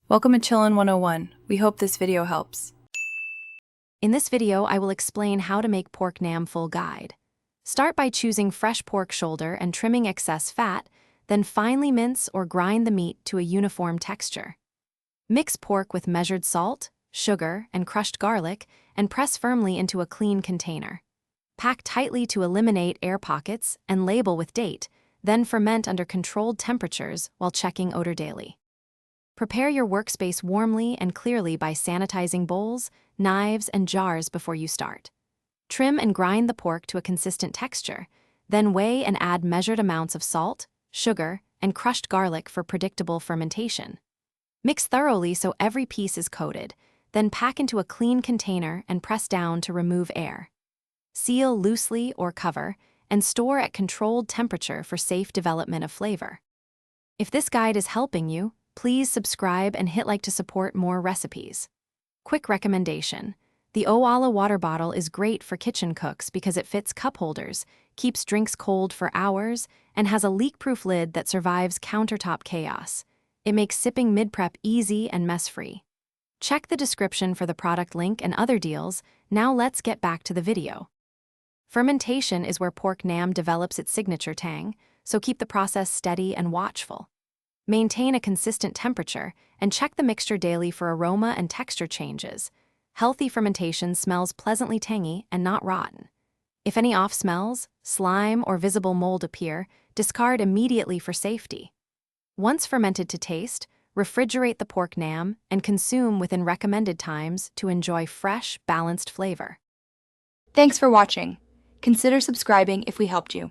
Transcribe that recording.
Welcome to Chillin' 101. We hope this video helps. In this video, I will explain how to make pork nam full guide. Start by choosing fresh pork shoulder and trimming excess fat, then finely mince or grind the meat to a uniform texture. Mix pork with measured salt, sugar, and crushed garlic, and press firmly into a clean container. Pack tightly to eliminate air pockets and label with date, then ferment under controlled temperatures while checking odor daily. Prepare your workspace warmly and clearly by sanitizing bowls, knives, and jars before you start. Trim and grind the pork to a consistent texture, then weigh and add measured amounts of salt, sugar, and crushed garlic for predictable fermentation. Mix thoroughly so every piece is coated, then pack into a clean container and press down to remove air. Seal loosely or cover, and store at controlled temperature for safe development of flavor. If this guide is helping you, please subscribe and hit like to support more recipes. Quick recommendation: the Owala water bottle is great for kitchen cooks because it fits cup holders, keeps drinks cold for hours, and has a leak-proof lid that survives countertop chaos. It makes sipping mid-prep easy and mess-free. Check the description for the product link and other deals. Now let's get back to the video. Fermentation is where pork nam develops its signature tang, so keep the process steady and watchful. Maintain a consistent temperature and check the mixture daily for aroma and texture changes. Healthy fermentation smells pleasantly tangy and not rotten. If any off smells, slime, or visible mold appear, discard immediately for safety. Once fermented to taste, refrigerate the pork nam and consume within recommended times to enjoy fresh, balanced flavor. Thanks for watching. Consider subscribing if we helped you.